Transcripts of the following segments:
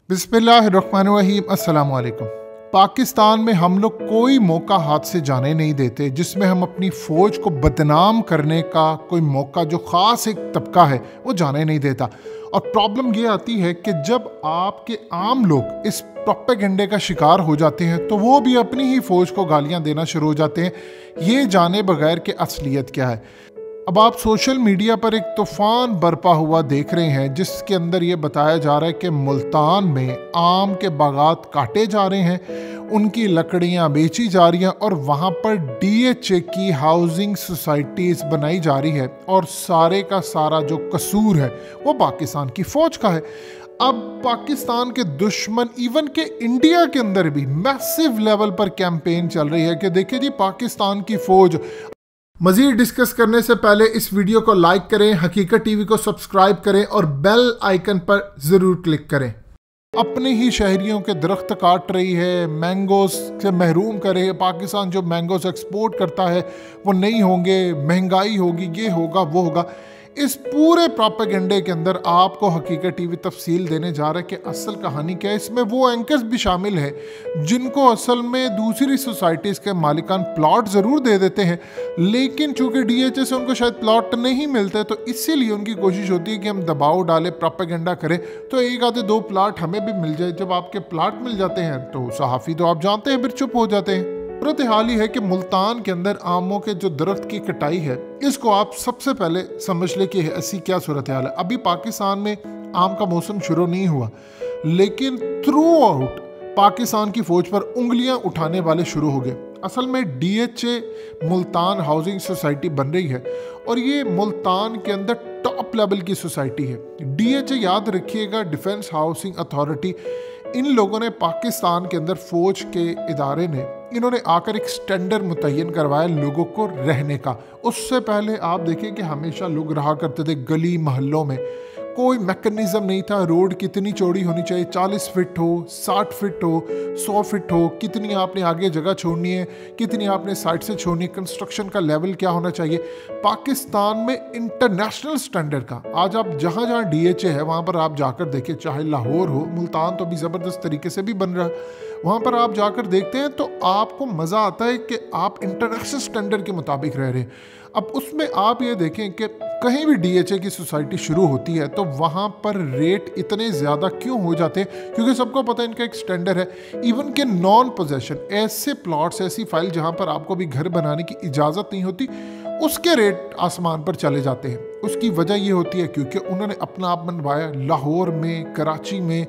बिस्मिल्लाहिर्रहमानिर्रहीम। अस्सलाम वालेकुम। पाकिस्तान में हम लोग कोई मौका हाथ से जाने नहीं देते जिसमें हम अपनी फ़ौज को बदनाम करने का कोई मौका जो ख़ास एक तबका है वो जाने नहीं देता। और प्रॉब्लम ये आती है कि जब आपके आम लोग इस प्रोपेगेंडे का शिकार हो जाते हैं तो वो भी अपनी ही फ़ौज को गालियां देना शुरू हो जाते हैं, ये जाने बगैर कि असलियत क्या है। अब आप सोशल मीडिया पर एक तूफ़ान बरपा हुआ देख रहे हैं जिसके अंदर ये बताया जा रहा है कि मुल्तान में आम के बागात काटे जा रहे हैं, उनकी लकड़ियाँ बेची जा रही हैं और वहाँ पर डीएचए की हाउसिंग सोसाइटीज़ बनाई जा रही है और सारे का सारा जो कसूर है वो पाकिस्तान की फ़ौज का है। अब पाकिस्तान के दुश्मन इवन के इंडिया के अंदर भी मैसिव लेवल पर कैंपेन चल रही है कि देखिए जी पाकिस्तान की फ़ौज। मज़ीद डिस्कस करने से पहले इस वीडियो को लाइक करें, हकीकत टीवी को सब्सक्राइब करें और बेल आइकन पर ज़रूर क्लिक करें। अपने ही शहरियों के दरख्त काट रही है, मैंगोस से महरूम कर रही है। पाकिस्तान जो मैंगोस एक्सपोर्ट करता है वो नहीं होंगे, महंगाई होगी, ये होगा वो होगा। इस पूरे प्रोपेगेंडे के अंदर आपको हकीकत टीवी तफसील देने जा रहा है कि असल कहानी क्या है। इसमें वो एंकर्स भी शामिल हैं जिनको असल में दूसरी सोसाइटीज़ के मालिकान प्लॉट ज़रूर दे देते हैं, लेकिन चूंकि डीएचए से उनको शायद प्लॉट नहीं मिलते तो इसीलिए उनकी कोशिश होती है कि हम दबाव डालें, प्रोपेगेंडा करें तो एक आधे दो प्लाट हमें भी मिल जाए। जब आपके प्लाट मिल जाते हैं तो सहाफ़ी तो आप जानते हैं फिर चुप हो जाते हैं। सूरत हाल ही है कि मुल्तान के अंदर आमों के जो दरख्त की कटाई है इसको आप सबसे पहले समझ ले कि ऐसी क्या सूरत हाल है। अभी पाकिस्तान में आम का मौसम शुरू नहीं हुआ, लेकिन थ्रू आउट पाकिस्तान की फौज पर उंगलियां उठाने वाले शुरू हो गए। असल में डीएचए मुल्तान हाउसिंग सोसाइटी बन रही है और ये मुल्तान के अंदर टॉप लेवल की सोसाइटी है। डीएचए याद रखिएगा, डिफेंस हाउसिंग अथॉरिटी। इन लोगों ने पाकिस्तान के अंदर फौज के इदारे ने इन्होंने आकर एक स्टैंडर्ड मुतय्यन करवाया लोगों को रहने का। उससे पहले आप देखें कि हमेशा लोग रहा करते थे गली मोहल्लों में, कोई मैकेनिज्म नहीं था। रोड कितनी चौड़ी होनी चाहिए, 40 फीट हो, 60 फीट हो, 100 फीट हो, कितनी आपने आगे जगह छोड़नी है, कितनी आपने साइड से छोड़नी है, कंस्ट्रक्शन का लेवल क्या होना चाहिए। पाकिस्तान में इंटरनेशनल स्टैंडर्ड का आज आप जहाँ जहाँ डीएचए है वहाँ पर आप जाकर देखिए, चाहे लाहौर हो, मुल्तान तो अभी ज़बरदस्त तरीके से भी बन रहा है, वहाँ पर आप जाकर देखते हैं तो आपको मज़ा आता है कि आप इंटरनेशनल स्टैंडर्ड के मुताबिक रह रहे हैं। अब उसमें आप ये देखें कि कहीं भी डीएचए की सोसाइटी शुरू होती है तो वहाँ पर रेट इतने ज़्यादा क्यों हो जाते हैं, क्योंकि सबको पता है इनका एक स्टैंडर्ड है। इवन के नॉन पोजेशन ऐसे प्लॉट्स, ऐसी फाइल जहाँ पर आपको भी घर बनाने की इजाज़त नहीं होती, उसके रेट आसमान पर चले जाते हैं। उसकी वजह ये होती है क्योंकि उन्होंने अपना आप बनवाया लाहौर में, कराची में,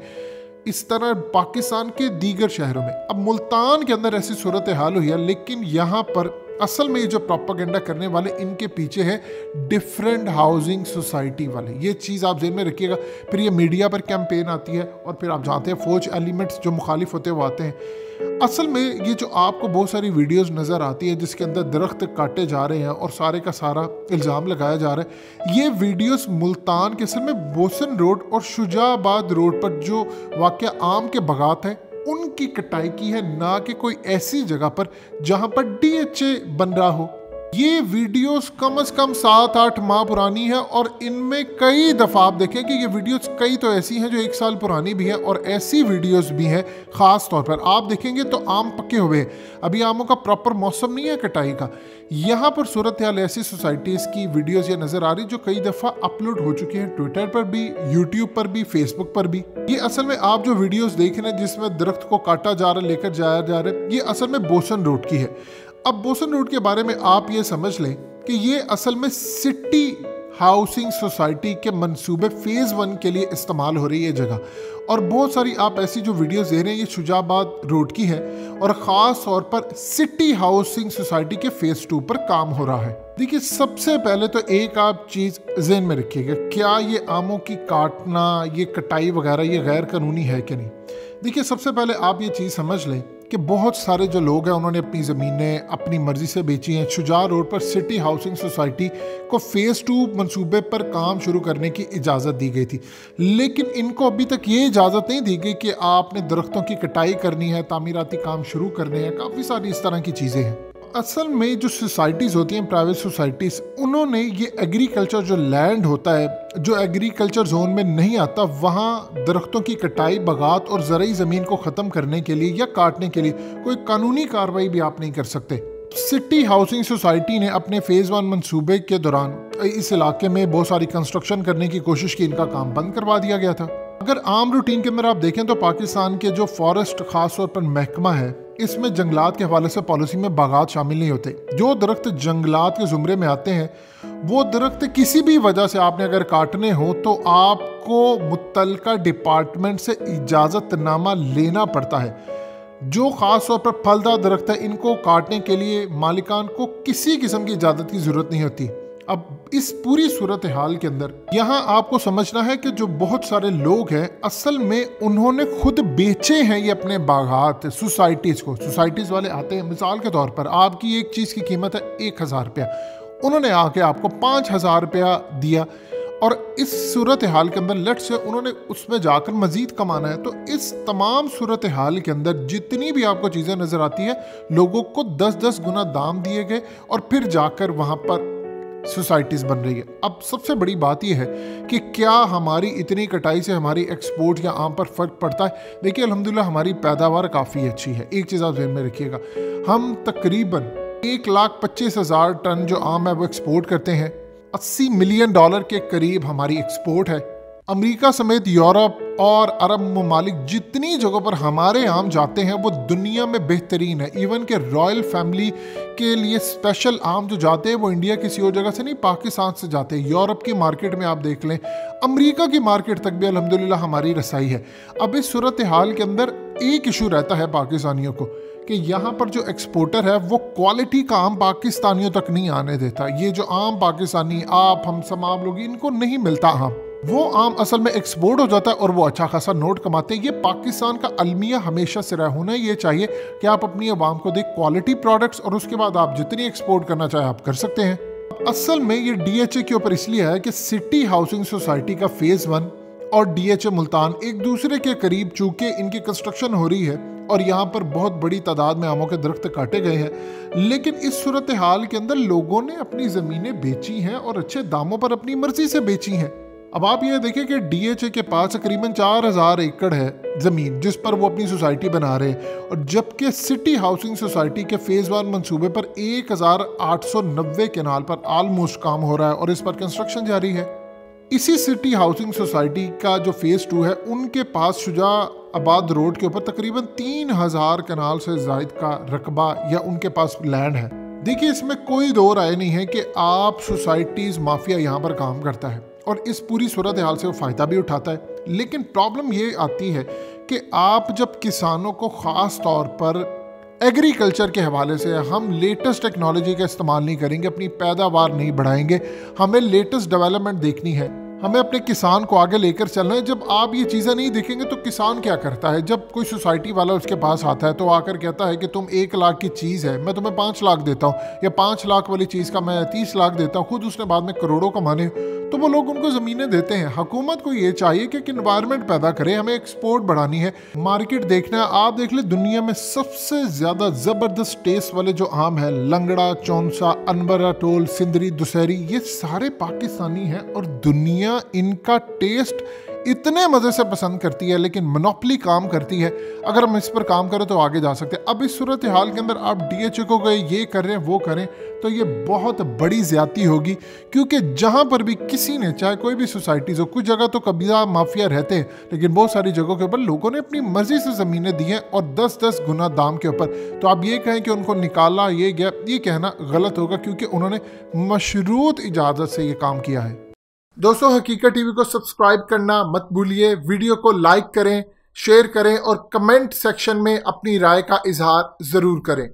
इस तरह पाकिस्तान के दीगर शहरों में। अब मुल्तान के अंदर ऐसी सूरत हाल हुई है, लेकिन यहाँ पर असल में ये जो प्रोपेगेंडा करने वाले इनके पीछे है डिफरेंट हाउसिंग सोसाइटी वाले। ये चीज़ आप ज़हन में रखिएगा। फिर ये मीडिया पर कैंपेन आती है और फिर आप जानते हैं फौज एलिमेंट्स जो मुखालिफ होते हैं वो आते हैं। असल में ये जो आपको बहुत सारी वीडियोस नज़र आती है जिसके अंदर दरख्त काटे जा रहे हैं और सारे का सारा इल्ज़ाम लगाया जा रहा है, ये वीडियोस मुल्तान के असल में बोसन रोड और शुजाबाद रोड पर जो वाक़या आम के बागात हैं उनकी कटाई की है, ना कि कोई ऐसी जगह पर जहां पर डीएचए बन रहा हो। ये वीडियोस कम से कम 7-8 माह पुरानी है और इनमें कई दफ़ा आप देखें कि ये वीडियोस कई तो ऐसी हैं जो 1 साल पुरानी भी हैं और ऐसी वीडियोस भी हैं ख़ास तौर पर आप देखेंगे तो आम पके हुए हैं, अभी आमों का प्रॉपर मौसम नहीं है कटाई का। यहाँ पर सूरत हाल ऐसी सोसाइटीज़ की वीडियोस ये नज़र आ रही जो कई दफ़ा अपलोड हो चुकी हैं, ट्विटर पर भी, यूट्यूब पर भी, फेसबुक पर भी। ये असल में आप जो वीडियोस देख रहे हैं जिसमें दरख्त को काटा जा रहा है, लेकर जाया जा रहा है, ये असल में बोसन रोड की है। अब बोसन रोड के बारे में आप ये समझ लें कि ये असल में सिटी हाउसिंग सोसाइटी के मंसूबे फेज़ 1 के लिए इस्तेमाल हो रही है जगह। और बहुत सारी आप ऐसी जो वीडियोस दे रहे हैं ये शुजाबाद रोड की है और ख़ास तौर पर सिटी हाउसिंग सोसाइटी के फेज़ 2 पर काम हो रहा है। देखिए, सबसे पहले तो एक आप चीज़ ज़हन में रखिएगा, क्या ये आमों की काटना, ये कटाई वगैरह ये गैर कानूनी है कि नहीं। देखिए, सबसे पहले आप ये चीज़ समझ लें कि बहुत सारे जो लोग हैं उन्होंने अपनी ज़मीनें अपनी मर्ज़ी से बेची हैं। शुजा रोड पर सिटी हाउसिंग सोसाइटी को फेज़ 2 मंसूबे पर काम शुरू करने की इजाज़त दी गई थी, लेकिन इनको अभी तक ये इजाज़त नहीं दी गई कि आपने दरख्तों की कटाई करनी है, तामीराती काम शुरू करने हैं, काफ़ी सारी इस तरह की चीज़ें हैं। असल में जो सोसाइटीज़ होती हैं, प्राइवेट सोसाइटीज़, उन्होंने ये एग्रीकल्चर जो लैंड होता है, जो एग्रीकल्चर जोन में नहीं आता, वहाँ दरख्तों की कटाई, बगात और ज़रई ज़मीन को ख़त्म करने के लिए या काटने के लिए कोई कानूनी कार्रवाई भी आप नहीं कर सकते। सिटी हाउसिंग सोसाइटी ने अपने फेज़ 1 मंसूबे के दौरान इस इलाके में बहुत सारी कंस्ट्रक्शन करने की कोशिश की, इनका काम बंद करवा दिया गया था। अगर आम रूटीन के अंदर आप देखें तो पाकिस्तान के जो फॉरेस्ट खास तौर पर महकमा है, इसमें जंगलात के हवाले से पॉलिसी में बागात शामिल नहीं होते। जो दरख्त जंगलात के जुमरे में आते हैं, वो दरख्त किसी भी वजह से आपने अगर काटने हो तो आपको मुत्तलका डिपार्टमेंट से इजाज़तनामा लेना पड़ता है। जो ख़ास तौर पर फलदार दरख्त है, इनको काटने के लिए मालिकान को किसी किस्म की इजाज़त की ज़रूरत नहीं होती। अब इस पूरी सूरत हाल के अंदर यहाँ आपको समझना है कि जो बहुत सारे लोग हैं, असल में उन्होंने खुद बेचे हैं ये अपने बागात सोसाइटीज़ को। सोसाइटीज़ वाले आते हैं, मिसाल के तौर पर आपकी एक चीज़ की कीमत है 1000 रुपया, उन्होंने आके आपको 5000 रुपया दिया, और इस सूरत हाल के अंदर लेट से उन्होंने उसमें जाकर मजीद कमाना है। तो इस तमाम सूरत हाल के अंदर जितनी भी आपको चीज़ें नज़र आती है, लोगों को 10-10 गुना दाम दिए गए और फिर जाकर वहाँ पर सोसाइटीज़ बन रही है। अब सबसे बड़ी बात यह है कि क्या हमारी इतनी कटाई से हमारी एक्सपोर्ट या आम पर फ़र्क पड़ता है? देखिए, अल्हम्दुलिल्लाह हमारी पैदावार काफ़ी अच्छी है। एक चीज़ आप ध्यान में रखिएगा, हम तकरीबन 1,25,000 टन जो आम है वो एक्सपोर्ट करते हैं। $80 मिलियन के करीब हमारी एक्सपोर्ट है। अमेरिका समेत यूरोप और अरब ममालिक जितनी जगहों पर हमारे आम जाते हैं वो दुनिया में बेहतरीन है। इवन के रॉयल फैमिली के लिए स्पेशल आम जो जाते हैं वो इंडिया किसी और जगह से नहीं, पाकिस्तान से जाते हैं। यूरोप की मार्केट में आप देख लें, अमेरिका की मार्केट तक भी अल्हम्दुलिल्लाह हमारी रसाई है। अब इस सूरत हाल के अंदर एक इशू रहता है पाकिस्तानियों को कि यहाँ पर जो एक्सपोर्टर है वो क्वालिटी का आम पाकिस्तानियों तक नहीं आने देता। ये जो आम पाकिस्तानी, आप, हम तमाम लोग, इनको नहीं मिलता आम। वो आम असल में एक्सपोर्ट हो जाता है और वो अच्छा खासा नोट कमाते हैं। ये पाकिस्तान का अलमिया हमेशा से रहा होना ये चाहिए कि आप अपनी आवाम को दें क्वालिटी प्रोडक्ट्स, और उसके बाद आप जितनी एक्सपोर्ट करना चाहे आप कर सकते हैं। असल में ये DHA के ऊपर इसलिए है कि सिटी हाउसिंग सोसाइटी का फेज़ 1 और DHA मुल्तान एक दूसरे के करीब, चूंकि इनकी कंस्ट्रक्शन हो रही है और यहाँ पर बहुत बड़ी तादाद में आमों के दरख्त काटे गए हैं, लेकिन इस सूरत हाल के अंदर लोगों ने अपनी ज़मीनें बेची हैं और अच्छे दामों पर अपनी मर्जी से बेची हैं। अब आप ये देखिए कि DHA के पास तकरीबन 4000 एकड़ है ज़मीन जिस पर वो अपनी सोसाइटी बना रहे हैं, और जबकि सिटी हाउसिंग सोसाइटी के फेज़ 1 मंसूबे पर 1890 केनाल पर आलमोस्ट काम हो रहा है और इस पर कंस्ट्रक्शन जारी है। इसी सिटी हाउसिंग सोसाइटी का जो फेज़ 2 है, उनके पास शुजाआबाद रोड के ऊपर तकरीबन 3000 कनाल से ज़ायद का रकबा या उनके पास लैंड है। देखिए, इसमें कोई दो राय नहीं है कि आप सोसाइटीज़ माफिया यहाँ पर काम करता है और इस पूरी सूरत हाल से वो फ़ायदा भी उठाता है। लेकिन प्रॉब्लम ये आती है कि आप जब किसानों को ख़ास तौर पर एग्रीकल्चर के हवाले से, हम लेटेस्ट टेक्नोलॉजी का इस्तेमाल नहीं करेंगे, अपनी पैदावार नहीं बढ़ाएंगे, हमें लेटेस्ट डेवलपमेंट देखनी है, हमें अपने किसान को आगे लेकर चलना है। जब आप ये चीज़ें नहीं देखेंगे तो किसान क्या करता है? जब कोई सोसाइटी वाला उसके पास आता है तो आकर कहता है कि तुम 1 लाख की चीज़ है, मैं तुम्हें 5 लाख देता हूँ, या 5 लाख वाली चीज़ का मैं 30 लाख देता हूँ, खुद उसने बाद में करोड़ों कमाने, तो वो लोग उनको ज़मीनें देते हैं। हुकूमत को ये चाहिए कि एक इन्वायरमेंट पैदा करे, हमें एक्सपोर्ट बढ़ानी है, मार्केट देखना है। आप देख ले, दुनिया में सबसे ज़्यादा ज़बरदस्त टेस्ट वाले जो आम है, लंगड़ा, चौंसा, अनबरा टोल, सिंदरी, दुशहरी, ये सारे पाकिस्तानी हैं और दुनिया इनका टेस्ट इतने मज़े से पसंद करती है, लेकिन मोनोपोली काम करती है। अगर हम इस पर काम करें तो आगे जा सकते हैं। अब इस सूरत हाल के अंदर आप DHA को गए ये करें वो करें तो ये बहुत बड़ी ज़्यादती होगी, क्योंकि जहाँ पर भी किसी ने, चाहे कोई भी सोसाइटीज़ हो, कुछ जगह तो कब्ज़ा माफिया रहते हैं, लेकिन बहुत सारी जगहों के ऊपर लोगों ने अपनी मर्जी से ज़मीनें दी हैं और 10-10 गुना दाम के ऊपर। तो आप ये कहें कि उनको निकाला ये गया, ये कहना गलत होगा, क्योंकि उन्होंने मशरूत इजाज़त से ये काम किया है। दोस्तों, हकीकत टीवी को सब्सक्राइब करना मत भूलिए, वीडियो को लाइक करें, शेयर करें और कमेंट सेक्शन में अपनी राय का इजहार ज़रूर करें।